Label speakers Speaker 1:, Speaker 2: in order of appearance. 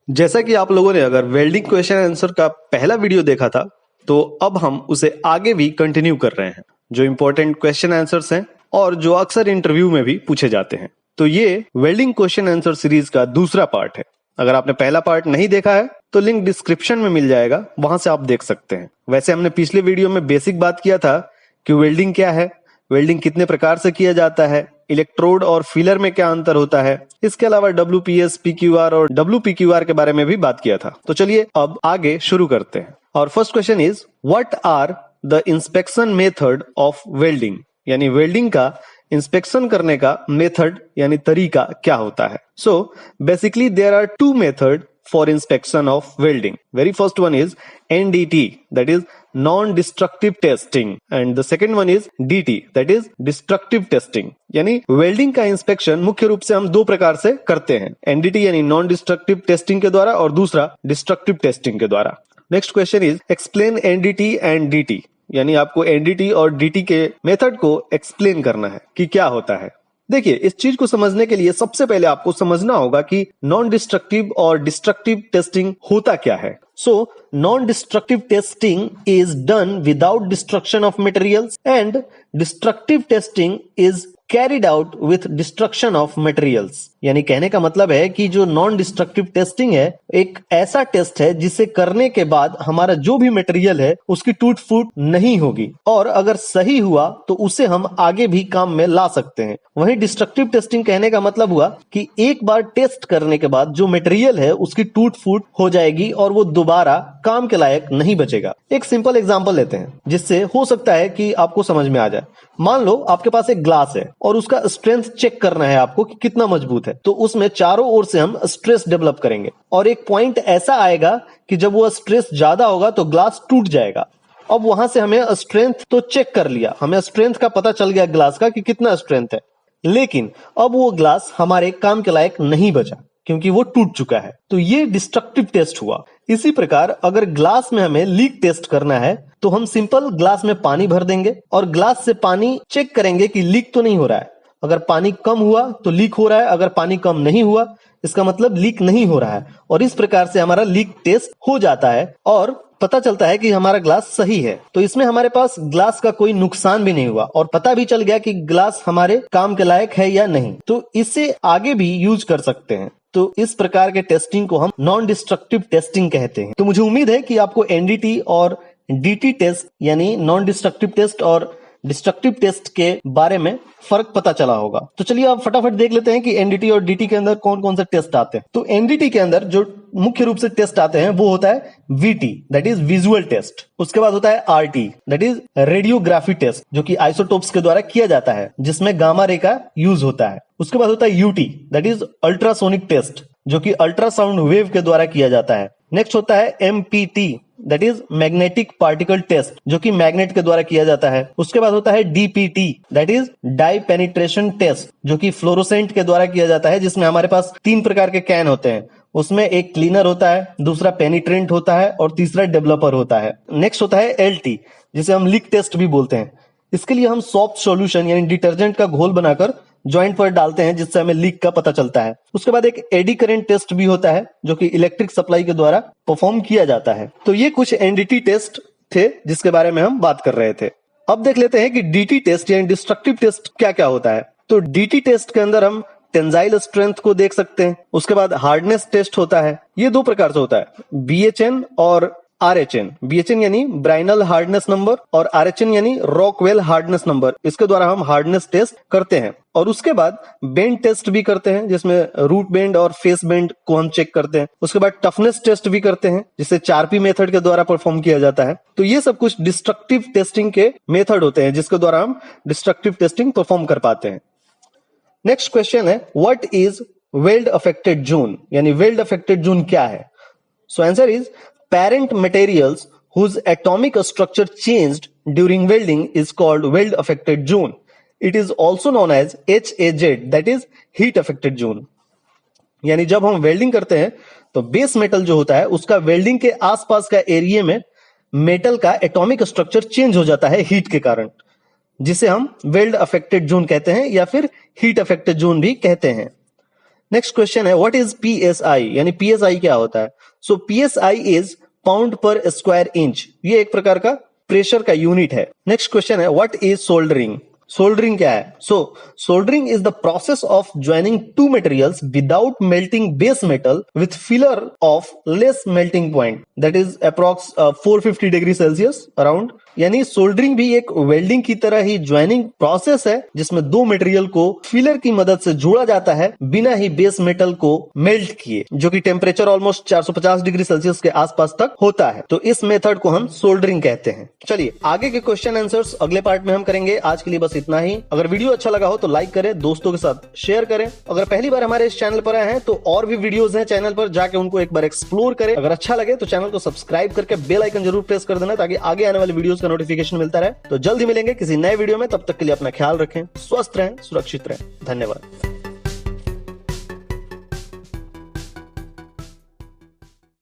Speaker 1: जैसा कि आप लोगों ने अगर वेल्डिंग क्वेश्चन आंसर का पहला वीडियो देखा था, तो अब हम उसे आगे भी कंटिन्यू कर रहे हैं, जो इंपॉर्टेंट क्वेश्चन आंसर्स हैं और जो अक्सर इंटरव्यू में भी पूछे जाते हैं। तो ये वेल्डिंग क्वेश्चन आंसर सीरीज का दूसरा पार्ट है। अगर आपने पहला पार्ट नहीं देखा है तो लिंक डिस्क्रिप्शन में मिल जाएगा, वहां से आप देख सकते हैं। वैसे हमने पिछले वीडियो में बेसिक बात किया था कि वेल्डिंग क्या है, वेल्डिंग कितने प्रकार से किया जाता है, इलेक्ट्रोड और फिलर में क्या अंतर होता है। इसके अलावा WPS, PQR और WPQR के बारे में भी बात किया था। तो चलिए अब आगे शुरू करते हैं। और first question is what are the inspection method of welding, यानी वेल्डिंग का इंस्पेक्शन करने का मेथड यानी तरीका क्या होता है। So basically there are two method for inspection of welding. Very first one is NDT, that is non-destructive testing, and the second one is DT, that is destructive testing. यानी welding का inspection मुख्य रूप से हम दो प्रकार से करते हैं, NDT यानी नॉन डिस्ट्रक्टिव टेस्टिंग के द्वारा और दूसरा डिस्ट्रक्टिव टेस्टिंग के द्वारा। Next question is explain NDT and DT, यानी आपको NDT और DT के मेथड को एक्सप्लेन करना है कि क्या होता है। देखिए, इस चीज को समझने के लिए सबसे पहले आपको समझना होगा कि नॉन डिस्ट्रक्टिव और डिस्ट्रक्टिव टेस्टिंग होता क्या है। So non destructive testing is done without destruction of materials and destructive testing is carried out with destruction of materials. यानी कहने का मतलब है कि जो नॉन डिस्ट्रक्टिव टेस्टिंग है एक ऐसा टेस्ट है जिसे करने के बाद हमारा जो भी मटेरियल है उसकी टूट फूट नहीं होगी, और अगर सही हुआ तो उसे हम आगे भी काम में ला सकते हैं। वहीं डिस्ट्रक्टिव टेस्टिंग कहने का मतलब हुआ कि एक बार टेस्ट करने के बाद जो मटेरियल है उसकी टूट फूट हो जाएगी और वो दोबारा काम के लायक नहीं बचेगा। एक सिंपल एग्जांपल लेते हैं जिससे हो सकता है कि आपको समझ में आ जाए। मान लो आपके पास एक ग्लास है और उसका स्ट्रेंथ चेक करना है आपको कि कितना मजबूत है, तो उसमें चारों ओर से हम स्ट्रेस डेवलप करेंगे और एक पॉइंट ऐसा आएगा कि जब वो स्ट्रेस ज्यादा होगा तो ग्लास टूट जाएगा। अब वहां से हमें स्ट्रेंथ तो चेक कर लिया, हमें स्ट्रेंथ का पता चल गया ग्लास का कि कितना स्ट्रेंथ है, लेकिन अब वो ग्लास हमारे काम के लायक नहीं बचा क्योंकि वो टूट चुका है। तो ये डिस्ट्रक्टिव टेस्ट हुआ। इसी प्रकार अगर ग्लास में हमें लीक टेस्ट करना है तो हम सिंपल ग्लास में पानी भर देंगे और ग्लास से पानी चेक करेंगे कि लीक तो नहीं हो रहा है। अगर पानी कम हुआ तो लीक हो रहा है, अगर पानी कम नहीं हुआ इसका मतलब लीक नहीं हो रहा है। और इस प्रकार से हमारा लीक टेस्ट हो जाता है और पता चलता है कि हमारा ग्लास सही है। तो इसमें हमारे पास ग्लास का कोई नुकसान भी नहीं हुआ और पता भी चल गया कि ग्लास हमारे काम के लायक है या नहीं। तो इसे आगे भी यूज कर सकते हैं। तो इस प्रकार के टेस्टिंग को हम नॉन डिस्ट्रक्टिव टेस्टिंग कहते हैं। तो मुझे उम्मीद है कि आपको NDT और DT टेस्ट यानी नॉन डिस्ट्रक्टिव टेस्ट और डिस्ट्रक्टिव टेस्ट के बारे में फर्क पता चला होगा। तो चलिए अब फटाफट देख लेते हैं कि NDT और DT के अंदर कौन कौन से टेस्ट आते हैं। तो NDT के अंदर जो मुख्य रूप से टेस्ट आते हैं वो होता है VT, that is visual test. उसके बाद होता है RT, that is radiography test, जो कि आइसोटोप्स के द्वारा किया जाता है जिसमें गामा रे का यूज होता है। उसके बाद होता है UT, that is ultrasonic test, जो कि अल्ट्रासाउंड वेव के द्वारा किया जाता है। नेक्स्ट होता है MPT, that is magnetic particle test, जो कि मैग्नेट के द्वारा किया जाता है। उसके बाद होता है DPT, that is dye penetration test, जो कि फ्लोरोसेंट के द्वारा किया जाता है, जिसमें हमारे पास 3 प्रकार के कैन होते हैं। उसमें एक क्लीनर होता है, दूसरा पेनिट्रेंट होता है और तीसरा डेवलपर होता है। नेक्स्ट होता है LT, जिसे हम लीक टेस्ट भी बोलते हैं। इसके लिए हम सॉफ्ट सॉल्यूशन यानी डिटर्जेंट का घोल बनाकर जॉइंट पर डालते हैं जिससे हमें लीक का पता चलता है। उसके बाद एक एडी करंट टेस्ट भी होता है जो कि इलेक्ट्रिक सप्लाई के द्वारा परफॉर्म किया जाता है। तो ये कुछ NDT टेस्ट थे जिसके बारे में हम बात कर रहे थे। अब देख लेते हैं कि DT टेस्ट यानी डिस्ट्रक्टिव टेस्ट क्या क्या होता है। तो DT टेस्ट के अंदर हम टेंजाइल स्ट्रेंथ को देख सकते हैं। उसके बाद हार्डनेस टेस्ट होता है। ये 2 प्रकार से होता है, BHN और RHN। BHN यानी ब्राइनल हार्डनेस नंबर और RHN यानी रॉकवेल हार्डनेस नंबर। इसके द्वारा हम हार्डनेस टेस्ट करते हैं। और उसके बाद बेंड टेस्ट भी करते हैं जिसमें रूट बेंड और फेस बेंड को हम चेक करते हैं। उसके बाद टफनेस टेस्ट भी करते हैं जिसे 4P मेथड के द्वारा परफॉर्म किया जाता है। तो ये सब कुछ डिस्ट्रक्टिव टेस्टिंग के मेथड होते हैं जिसके द्वारा हम डिस्ट्रक्टिव टेस्टिंग परफॉर्म कर पाते हैं। नेक्स्ट क्वेश्चन है what is weld affected zone, यानी वेल्ड अफेक्टेड जोन क्या है। So answer is parent materials whose atomic structure changed during welding is called weld affected zone. It is also known as HAZ, that is heat affected zone. यानी जब हम welding करते हैं तो base metal जो होता है उसका वेल्डिंग के आसपास का एरिया में मेटल का एटॉमिक स्ट्रक्चर चेंज हो जाता है हीट के कारण, जिसे हम वेल्ड अफेक्टेड जोन कहते हैं या फिर हीट अफेक्टेड जोन भी कहते हैं। नेक्स्ट क्वेश्चन है व्हाट इज पीएसआई, यानी पीएसआई क्या होता है? So PSI is pound per square inch, ये एक प्रकार का प्रेशर का यूनिट है। नेक्स्ट क्वेश्चन है व्हाट इज सोल्डरिंग, सोल्डरिंग क्या है? So soldering is the process of joining two materials without melting base metal with filler of less melting point, that is approx 450 degree Celsius around. यानी soldering भी एक welding की तरह ही joining process है जिसमें दो मटेरियल को फिलर की मदद से जोड़ा जाता है बिना ही बेस मेटल को मेल्ट किए, जो कि टेम्परेचर ऑलमोस्ट 450 डिग्री सेल्सियस के आसपास तक होता है। तो इस मेथड को हम सोल्डरिंग कहते हैं। चलिए आगे के क्वेश्चन आंसर्स अगले पार्ट में हम करेंगे। आज के लिए बस इतना ही। अगर वीडियो अच्छा लगा हो तो लाइक करें, दोस्तों के साथ शेयर करें। अगर पहली बार हमारे इस चैनल पर आए हैं तो और भी वीडियोस हैं चैनल पर, जाके उनको एक बार एक्सप्लोर करें। अगर अच्छा लगे तो चैनल को सब्सक्राइब करके बेल आइकन जरूर प्रेस कर देना ताकि आगे आने वाले वीडियोस का नोटिफिकेशन मिलता रहे। तो जल्दी मिलेंगे किसी नए वीडियो में, तब तक के लिए अपना ख्याल रखें, स्वस्थ रहें, सुरक्षित रहें। धन्यवाद।